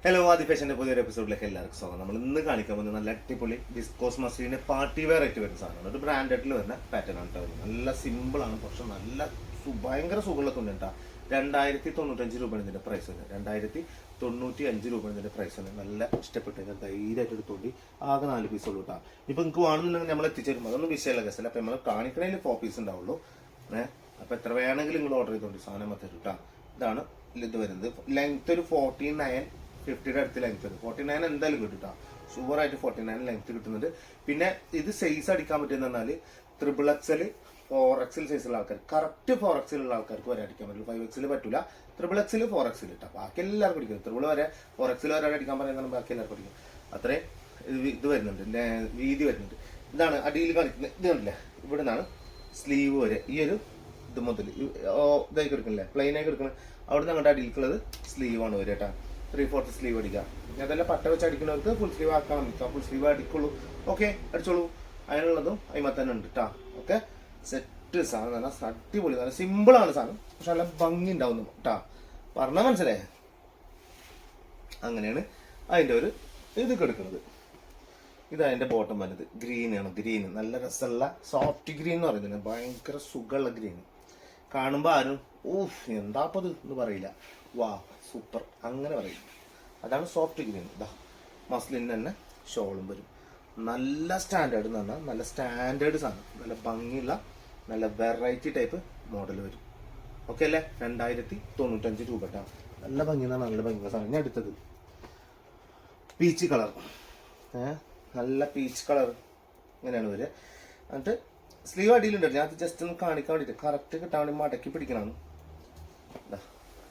Hello ആദി ഫാഷൻ്റെ പുതിയൊരു എപ്പിസോഡിലേക്ക് എല്ലാവർക്കും സ്വാഗതം. നമ്മൾ ഇന്ന് കാണിക്കാൻ പോകുന്നത് നല്ല അടിപൊളി വിസ്കോസ് മസ്ലിൻ്റെ പാർട്ടി വെയർ ആയിട്ട് വരുന്ന സാധനമാണ്. ഒരു ബ്രാൻഡഡിൽ വരുന്ന പാറ്റേൺ ആണ് കേട്ടോ. നല്ല സിമ്പിളാണ്, പക്ഷെ നല്ല ഭയങ്കര സുഖമുള്ള തുണി കേട്ടോ. 2095 രൂപയാണ് ഇതിൻ്റെ പ്രൈസ് വരുന്നത്. 2095 രൂപയാണ് ഇതിൻ്റെ പ്രൈസ് വരുന്നത്. നല്ല ഇഷ്ടപ്പെട്ട് ധൈര്യമായിട്ട് എടുത്തോണ്ടി. ആകെ 4 പീസുള്ളൂ കേട്ടോ. ഇപ്പം നിങ്ങൾക്ക് വേണമെന്നുണ്ടെങ്കിൽ നമ്മൾ എത്തിച്ചേരും, അതൊന്നും വിഷയമല്ല കേസല്ല. അപ്പം നമ്മൾ കാണിക്കണതിൽ 4 പീസ് ഉണ്ടാവുള്ളൂ. അപ്പം എത്ര വേണമെങ്കിലും നിങ്ങൾ ഓർഡർ ചെയ്തോണ്ടി സാധനം തരും കേട്ടോ. ഇതാണ് ഇത് വരുന്നത്. ലെങ്ത് ഒരു 49, 50യുടെ അടുത്ത് ലെങ്ത് വരും. 49 എന്തായാലും കിട്ടും കേട്ടോ. ഷുവറായിട്ട് 49 ലെങ്ത് കിട്ടുന്നുണ്ട്. പിന്നെ ഇത് സൈസ് അടിക്കാൻ പറ്റുന്ന പറഞ്ഞാൽ XXL 4XL സൈസുള്ള ആൾക്കാർ, കറക്റ്റ് 4XL ഉള്ള ആൾക്കാർക്ക് വരെ അടിക്കാൻ പറ്റില്ല. 5XL പറ്റൂല. XXL 4XL ഇട്ടാ ബാക്കി എല്ലാവർക്കും അടിക്കും. ത്രിബിൾ വരെ 4XL വരെ അടിക്കാൻ പറയുന്നത് ബാക്കി എല്ലാവർക്കും അടിക്കും. അത്രയും ഇത് വരുന്നുണ്ട്, വീതി വരുന്നുണ്ട്. ഇതാണ് അടിയിൽ കാണിക്കുന്നത്. ഇത് കണ്ടില്ലേ, ഇവിടെ നിന്നാണ് സ്ലീവ് വരെ. ഈ ഒരു ഇത് മുതൽ ഇതായി എടുക്കണില്ലേ, പ്ലെയിൻ ആയി എടുക്കുന്നത്. അവിടെ നിന്ന് അങ്ങോട്ട് അടിയിൽക്കുള്ളത് സ്ലീവാണ് വരെ കേട്ടോ. 3/4 സ്ലീവ് അടിക്കാം. അതെല്ലാം പട്ട വെച്ച് അടിക്കുന്നവർക്ക് ഫുൾ സ്ലീവ് ആക്കാൻ നിൽക്കാം. ഫുൾ സ്ലീവ് അടിക്കുള്ളൂ. ഓക്കെ, അടിച്ചോളൂ. അതിനുള്ളതും അതിമ തന്നെ ഉണ്ട് കേട്ടോ. ഓക്കെ, സെറ്റ് സാധനം നല്ല അടിപൊളി, നല്ല സിമ്പിളാണ് സാധനം, പക്ഷെ നല്ല ഭംഗി ഉണ്ടാവുന്നു കേട്ടോ. പറഞ്ഞാൽ മനസ്സിലായേ. അങ്ങനെയാണ് അതിൻ്റെ ഒരു ഇത് എടുക്കുന്നത്. ഇത് അതിൻ്റെ ബോട്ടം വരുന്നത് ഗ്രീനാണ്. ഗ്രീൻ നല്ല രസമുള്ള സോഫ്റ്റ് ഗ്രീൻ എന്ന് പറയുന്നത്, ഭയങ്കര സുഖമുള്ള ഗ്രീൻ. കാണുമ്പോൾ ആരും എന്താപ്പത് എന്ന് പറയില്ല. വാ സൂപ്പർ അങ്ങനെ പറയും. അതാണ് സോഫ്റ്റ് ഗ്രീൻ. ഇതാ മസ്ലിൻ തന്നെ ഷോളും വരും. നല്ല സ്റ്റാൻഡേർഡ് എന്ന് പറഞ്ഞാൽ നല്ല സ്റ്റാൻഡേർഡ് സാധനം, നല്ല ഭംഗിയുള്ള നല്ല വെറൈറ്റി ടൈപ്പ് മോഡൽ വരും. ഓക്കെ അല്ലേ. 2095 രൂപ കേട്ടോ. നല്ല ഭംഗിയുള്ള നല്ല ഭംഗിയുള്ള സാധനം. ഞാൻ എടുത്തത് പീച്ച് കളർ, നല്ല പീച്ച് കളർ ഇങ്ങനെയാണ് വരിക. എന്നിട്ട് സ്ലീവ് അടിയിലുണ്ട്. ഞാൻ അത് ജസ്റ്റ് ഒന്ന് കാണിക്കാൻ വേണ്ടിയിട്ട് കറക്റ്റ് കിട്ടാൻ വേണ്ടി മടക്കി പിടിക്കണമാണ്.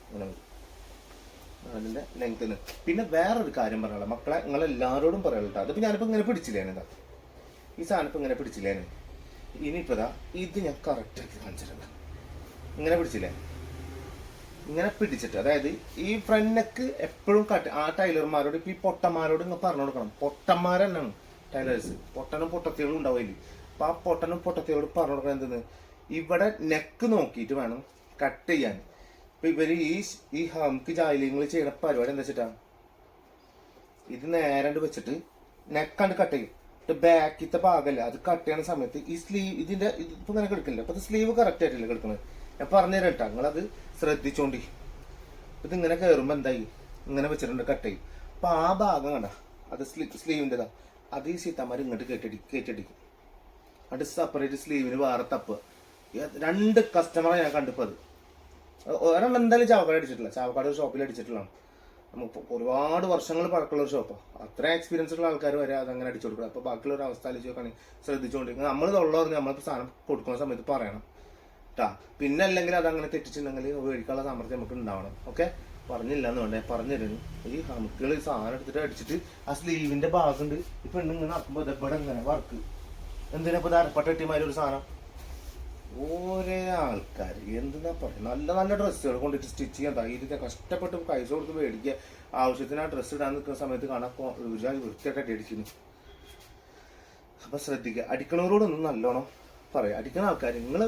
ഇങ്ങനെ വരും അതിൻ്റെ ലെങ്ത്തിന്. പിന്നെ വേറൊരു കാര്യം പറയാനുള്ള മക്കളെ, നിങ്ങളെല്ലാവരോടും പറയാനുള്ളൂ. അതിപ്പോൾ ഞാനിപ്പോൾ ഇങ്ങനെ പിടിച്ചില്ലേനെ, ഇതാ ഈ സാധനം ഇപ്പം ഇങ്ങനെ പിടിച്ചില്ലേനെ. ഇനിയിപ്പോൾ ഇതാ ഇത് ഞാൻ കറക്റ്റാക്കി കാണിച്ചിട്ടുണ്ട്. ഇങ്ങനെ പിടിച്ചില്ലേ, ഇങ്ങനെ പിടിച്ചിട്ട്, അതായത് ഈ ഫ്രണ്ടിനക്ക് എപ്പോഴും ആ ടൈലർമാരോട് ഇപ്പം ഈ പൊട്ടന്മാരോട് ഇങ്ങനെ പറഞ്ഞു കൊടുക്കണം. പൊട്ടന്മാർ തന്നെയാണ് ടൈലേഴ്സ്. പൊട്ടനും പൊട്ടത്തികളും ഉണ്ടാവില്ല. അപ്പം ആ പൊട്ടനും പൊട്ടത്തിയോട് പറഞ്ഞു കൊടുക്കണം എന്തെന്ന്, ഇവിടെ നെക്ക് നോക്കിയിട്ട് വേണം കട്ട് ചെയ്യാൻ. ഇപ്പൊ ഇവര് ഈ ഹംക്ക് ജാലിങ്ങൾ ചെയ്യുന്ന പരിപാടി എന്താ വെച്ചിട്ടാ, ഇത് നേരണ്ട് വെച്ചിട്ട് നെക്കണ്ട് കട്ട് ചെയ്യും. ബാക്കിത്തെ ഭാഗമല്ല അത് കട്ട് ചെയ്യുന്ന സമയത്ത് ഈ സ്ലീവ് ഇതിന്റെ ഇപ്പൊ ഇങ്ങനെ കിടക്കില്ല. അപ്പൊ സ്ലീവ് കറക്റ്റ് ആയിട്ടില്ല കിടക്കുന്നത്. ഞാൻ പറഞ്ഞുതരാം കേട്ടോ, നിങ്ങളത് ശ്രദ്ധിച്ചോണ്ടി. ഇത് ഇങ്ങനെ കയറുമ്പോ എന്തായി, ഇങ്ങനെ വെച്ചിട്ടുണ്ട് കട്ട് ചെയ്യും. അപ്പൊ ആ ഭാഗം കണ്ട അത് സ്ലീവിൻ്റെതാ. അത് ഈ സീതാമാർ ഇങ്ങോട്ട് കയറ്റടിക്കും. അത് സെപ്പറേറ്റ് സ്ലീവിന് വേറെ തപ്പ്. 2 കസ്റ്റമറെ ഞാൻ കണ്ടിപ്പോ. അത് ഒരെണ്ണം എന്തായാലും ചാവക്കാട് അടിച്ചിട്ടില്ല. ചാവക്കാട് ഒരു ഷോപ്പിൽ അടിച്ചിട്ടുള്ളതാണ്. നമുക്ക് ഒരുപാട് വർഷങ്ങൾ പഴക്കമുള്ള ഒരു ഷോപ്പാണ്. അത്ര എക്സ്പീരിയൻസ് ഉള്ള ആൾക്കാർ വരെ അതങ്ങനെ അടിച്ചു കൊടുക്കണം. അപ്പോൾ ബാക്കിയുള്ള ഒരു അവസ്ഥ ആലോചിച്ച് നോക്കുകയാണെങ്കിൽ ശ്രദ്ധിച്ചുകൊണ്ടിരിക്കുന്നത്. നമ്മൾ തൊള്ളറിഞ്ഞ് നമ്മളിപ്പോൾ സാധനം കൊടുക്കുന്ന സമയത്ത് പറയണം കേട്ടാ. പിന്നെ അല്ലെങ്കിൽ അതങ്ങനെ തെറ്റിച്ചിട്ടുണ്ടെങ്കിൽ മേടിക്കാനുള്ള സാമർത്ഥ്യം നമുക്ക് ഉണ്ടാവണം. ഓക്കെ, പറഞ്ഞില്ല എന്ന് വേണ്ടേ, പറഞ്ഞു തരുന്നു. ഈ ഹമുക്കുകൾ ഈ സാധനം എടുത്തിട്ട് അടിച്ചിട്ട് ആ സ്ലീവിൻ്റെ ഭാഗമുണ്ട്. ഈ പെണ്ണിങ്ങനെ നടക്കുമ്പോൾ ഇവിടെ ഇങ്ങനെ വർക്ക് എന്തിനാ ഇപ്പോൾ അരപ്പട്ട കെട്ടിമാരി ഒരു സാധനം. ഓരോ ആൾക്കാർ എന്തെന്നാ പറയുക, നല്ല നല്ല ഡ്രസ്സുകൾ കൊണ്ടിട്ട് സ്റ്റിച്ച് ചെയ്യാൻ ധൈര്യത്തെ കഷ്ടപ്പെട്ട് പൈസ കൊടുത്ത് മേടിക്കുക. ആവശ്യത്തിന് ആ ഡ്രസ്സ് ഇടാൻ നിൽക്കുന്ന സമയത്ത് കാണാൻ വൃത്തിയായിട്ട് അടിക്കുന്നു. അപ്പം ശ്രദ്ധിക്കുക. അടിക്കണവരോടൊന്നും നല്ലോണം പറയാം. അടിക്കുന്ന ആൾക്കാർ നിങ്ങൾ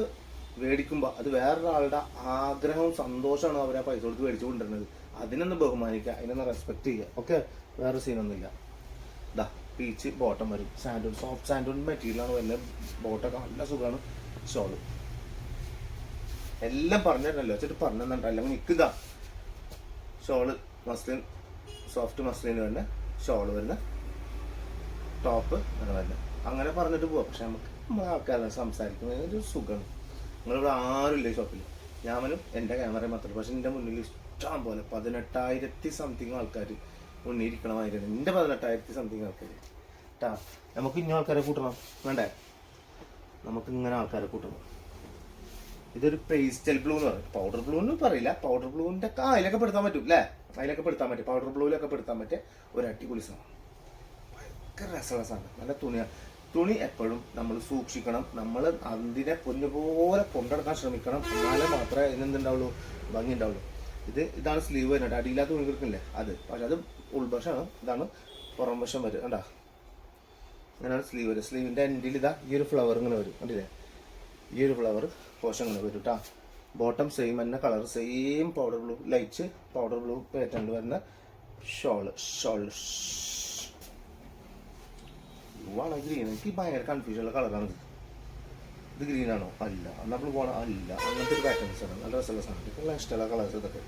മേടിക്കുമ്പോൾ അത് വേറൊരാളുടെ ആഗ്രഹവും സന്തോഷമാണ് അവർ ആ പൈസ കൊടുത്ത് മേടിച്ചു കൊണ്ടിരുന്നത്. അതിനൊന്ന് ബഹുമാനിക്കുക, അതിനൊന്ന് റെസ്പെക്ട് ചെയ്യുക. ഓക്കെ, വേറെ സീനൊന്നുമില്ല. ഇതാ പീച്ച് ബോട്ടം വരും. സാൻഡൂൺ സോഫ്റ്റ് സാൻഡൂൺ മെറ്റീരിയലാണ് വരുന്നത്. ബോട്ടൊക്കെ നല്ല സുഖമാണ്. ഷോള് എല്ലാം പറഞ്ഞിട്ടല്ലോ വെച്ചിട്ട് പറഞ്ഞിട്ടുണ്ടോ, അല്ലെങ്കിൽ നിൽക്കുക. ഷോള് മസ്ലിൻ, സോഫ്റ്റ് മസ്ലിന് വരുന്ന ഷോള് വരുന്ന ടോപ്പ് അങ്ങനെ വരുന്നത്. അങ്ങനെ പറഞ്ഞിട്ട് പോവാം. പക്ഷെ നമ്മൾ ആൾക്കാരെ സംസാരിക്കുന്നതിന് ഒരു സുഖമാണ്. നിങ്ങളിവിടെ ആരുമില്ല ഈ ഷോപ്പിൽ. ഞാനും എൻ്റെ ക്യാമറയും മാത്രമല്ല. പക്ഷെ എൻ്റെ മുന്നിൽ ഇഷ്ടം പോലെ 18,000 സംതിങ് ആൾക്കാർ മുന്നിൽ ഇരിക്കണമായിരുന്നു. എൻ്റെ 18,000 സംതിങ് ആൾക്കാർ കേട്ടാ. നമുക്ക് ഇന്ന ആൾക്കാരെ കൂട്ടണം വേണ്ടേ, നമുക്ക് ഇങ്ങനെ ആൾക്കാരെ കൂട്ടണം. ഇതൊരു പേസ്റ്റൽ ബ്ലൂ എന്ന് പറയും. പൗഡർ ബ്ലൂ എന്ന് പറയില്ല. പൗഡർ ബ്ലൂവിൻ്റെ ഒക്കെ അതിലൊക്കെ പെടുത്താൻ പറ്റും അല്ലേ, അതിലൊക്കെ പെടുത്താൻ പറ്റും. പൗഡർ ബ്ലൂവിലൊക്കെ പെടുത്താൻ പറ്റിയ ഒരു അടിപൊളി സാധനം. ഭയങ്കര രസമുള്ള സാധനം. നല്ല തുണിയാണ്. തുണി എപ്പോഴും നമ്മൾ സൂക്ഷിക്കണം. നമ്മൾ അതിനെ പൊന്നുപോലെ കൊണ്ടെടുക്കാൻ ശ്രമിക്കണം. എന്നാലേ മാത്രമേ ഇതിനെന്തുണ്ടാവുള്ളൂ, ഭംഗി ഉണ്ടാവുള്ളൂ. ഇതാണ് സ്ലീവ് വരുന്നത്. അടിയില്ലാത്ത തുണി കിടക്കില്ലേ അത്. പക്ഷെ അത് ഉൾവശമാണ്. ഇതാണ് പുറം വശം വരും. കണ്ടാ, അങ്ങനെയാണ് സ്ലീവ് വരും. സ്ലീവിൻ്റെ എൻഡിൽ ഇതാ ഈ ഒരു ഫ്ലവർ ഇങ്ങനെ വരും. കണ്ടില്ലേ, ഈ ഒരു ഫ്ലവർ പോഷൻ ഇങ്ങനെ വരും കേട്ടോ. ബോട്ടം സെയിം തന്നെ colour, same powder blue, light powder blue പാറ്റേണിൽ വരുന്ന ഷോള് ഷോള് ആണ് ഗ്രീൻ. എനിക്ക് ഭയങ്കര കൺഫ്യൂഷനുള്ള കളറാണ് ഇത് ഗ്രീൻ ആണോ അല്ല, നമ്മൾ പോകണം അല്ല, അങ്ങനത്തെ ഒരു പാറ്റേൺസ് ആണ്. നല്ല രസമുള്ള സാധനം, നല്ല ഇഷ്ടമുള്ള കളേഴ്സ് ഇതൊക്കെ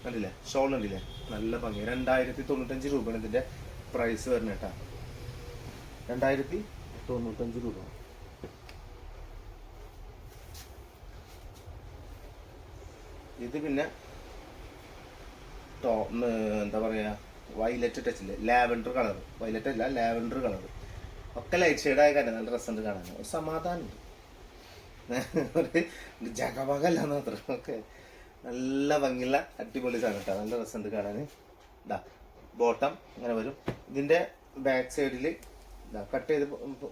കണ്ടില്ലേ. ഷോൾ കണ്ടില്ലേ, നല്ല ഭംഗി. 2095 രൂപയാണ് ഇതിൻ്റെ പ്രൈസ് വരുന്നത് കേട്ടോ. 2095 രൂപ. ഇത് പിന്നെ എന്താ പറയുക, വയലറ്റ് ടച്ചില് ലാവൻഡർ കളർ, വയലറ്റ് അല്ല ലാവൻഡർ കളർ ഒക്കെ ലൈറ്റ് ഷെയ്ഡായ കാരണം നല്ല രസമുണ്ട് കാണാൻ, ഒരു സമാധാനമുണ്ട്. ഒരു ജഗവകല്ലാന്ന് മാത്രം. ഓക്കെ, നല്ല ഭംഗിയുള്ള അടിപൊളി സാധനം കേട്ടോ, നല്ല രസമുണ്ട് കാണാൻ. ഇതാ ബോട്ടം ഇങ്ങനെ വരും. ഇതിൻ്റെ ബാക്ക് സൈഡിൽ ഇതാ കട്ട് ചെയ്ത്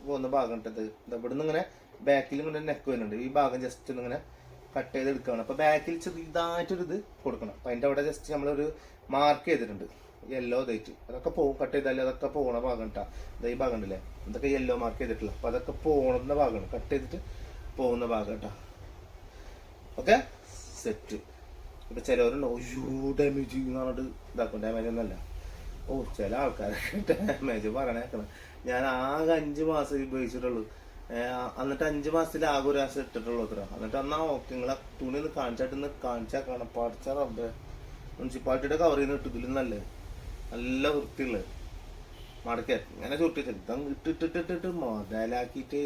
പോകുന്ന ഭാഗം ഇട്ടത് ഇവിടുന്ന് ഇങ്ങനെ ബാക്കിൽ ഇങ്ങനെ നെക്ക് വരുന്നുണ്ട്. ഈ ഭാഗം ജസ്റ്റ് ഒന്നിങ്ങനെ കട്ട് ചെയ്ത് എടുക്കുകയാണ്. അപ്പോൾ ബാക്കിൽ ചെറുതായിട്ടൊരു ഇത് കൊടുക്കണം. അപ്പം അതിൻ്റെ അവിടെ ജസ്റ്റ് നമ്മളൊരു മാർക്ക് ചെയ്തിട്ടുണ്ട് യെല്ലോ ഇതായിട്ട്. അതൊക്കെ പോകും, കട്ട് ചെയ്താൽ അതൊക്കെ പോകണ ഭാഗം കേട്ടോ. ഇതാ ഈ ഭാഗം ഉണ്ടല്ലേ, ഇതൊക്കെ യെല്ലോ മാർക്ക് ചെയ്തിട്ടില്ല. അപ്പോൾ അതൊക്കെ പോകുന്ന ഭാഗമാണ്, കട്ട് ചെയ്തിട്ട് പോകുന്ന ഭാഗം കേട്ടോ. Okay, set. ഇപ്പം ചിലവരുണ്ട് ഒയ്യോ ഡാമേജ് എന്ന് പറഞ്ഞിട്ട് ഇതാക്കും. ഡാമേജ് ഒന്നല്ല. ഓ, ചില ആൾക്കാരൊക്കെ ഡാമേജ് പറയണേക്കണം. ഞാൻ ആകെ 5 മാസം ഉപയോഗിച്ചിട്ടുള്ളൂ. എന്നിട്ട് 5 മാസത്തിൽ ആകെ ഒരു മാസം ഇട്ടിട്ടുള്ളൂ അത്ര. എന്നിട്ട് എന്നാ ഓക്കെ നിങ്ങളെ തുണി ഒന്ന് കാണിച്ചാൽ കാണാം. പഠിച്ച റബ്ബേ, മുനിസിപ്പാലിറ്റിയുടെ കവറിൽ നിന്ന് ഇട്ടതിലും നല്ല വൃത്തിയുള്ളത് മടക്കി ഇങ്ങനെ ചുട്ടിട്ട് ഇട്ടിട്ടിട്ടിട്ട് മുതലാക്കിയിട്ട്.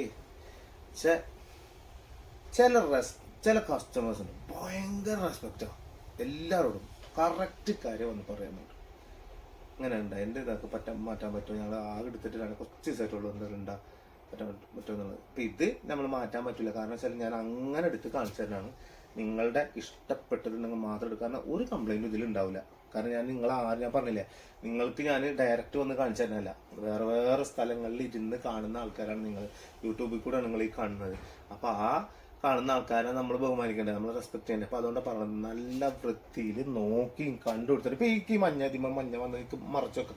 ചില കസ്റ്റമേഴ്സ് ഉണ്ട് ഭയങ്കര റെസ്പെക്റ്റാണ് എല്ലാവരോടും, കറക്റ്റ് കാര്യം വന്ന് പറയുന്നുണ്ട്. അങ്ങനെ ഉണ്ട്. എൻ്റെ ഇതൊക്കെ മാറ്റാൻ പറ്റുമോ, ഞങ്ങൾ ആകെ എടുത്തിട്ടാണ് കുറച്ച് ദിവസമായിട്ടുള്ളൂ എന്തെങ്കിലും പറ്റുമെന്നുള്ളത്. ഇപ്പം ഇത് നമ്മൾ മാറ്റാൻ പറ്റില്ല. കാരണം വെച്ചാൽ ഞാൻ അങ്ങനെ എടുത്ത് കാണിച്ചു തരാനാണ്. നിങ്ങളുടെ ഇഷ്ടപ്പെട്ടിട്ടുണ്ടെങ്കിൽ മാത്രം എടുക്കുക. കാരണം ഒരു കംപ്ലൈൻറ്റും ഇതിലുണ്ടാവില്ല. കാരണം ഞാൻ പറഞ്ഞില്ലേ, നിങ്ങൾക്ക് ഞാൻ ഡയറക്റ്റ് വന്ന് കാണിച്ചു തരാനല്ല. വേറെ സ്ഥലങ്ങളിൽ ഇരുന്ന് കാണുന്ന ആൾക്കാരാണ് നിങ്ങൾ. യൂട്യൂബിൽ കൂടെ നിങ്ങൾ ഈ കാണുന്നത്. അപ്പോൾ ആ കാണുന്ന ആൾക്കാരെ നമ്മൾ ബഹുമാനിക്കേണ്ടത്, നമ്മൾ റെസ്പെക്ട് ചെയ്യേണ്ടത്. അപ്പോൾ അതുകൊണ്ട് പറഞ്ഞത് നല്ല വൃത്തിയിൽ നോക്കി കണ്ടുകൊടുത്തിട്ട്. ഇപ്പോൾ ഈ മഞ്ഞ വന്ന് എനിക്ക് മറച്ചൊക്കെ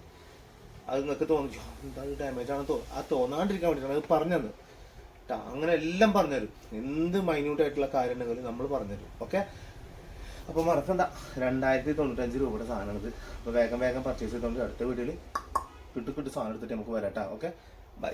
അത് നിങ്ങൾക്ക് തോന്നി എന്താ ഡാമേജ് ആണ് തോന്നാണ്ടിരിക്കാൻ വേണ്ടിയിട്ടാണ് അത് പറഞ്ഞത് കേട്ടോ. അങ്ങനെ എല്ലാം പറഞ്ഞുതരും, എന്ത് മൈന്യൂട്ടായിട്ടുള്ള കാര്യം ഉണ്ടെങ്കിലും നമ്മൾ പറഞ്ഞുതരും. ഓക്കെ, അപ്പോൾ മറക്കണ്ട, 2095 രൂപയുടെ സാധനമാണിത്. അപ്പോൾ വേഗം പർച്ചേസ് ചെയ്തുകൊണ്ട് അടുത്ത വീഡിയോയിൽ കിട്ടു സാധനം എടുത്തിട്ട് നമുക്ക് വരാം കേട്ടോ. Okay, by.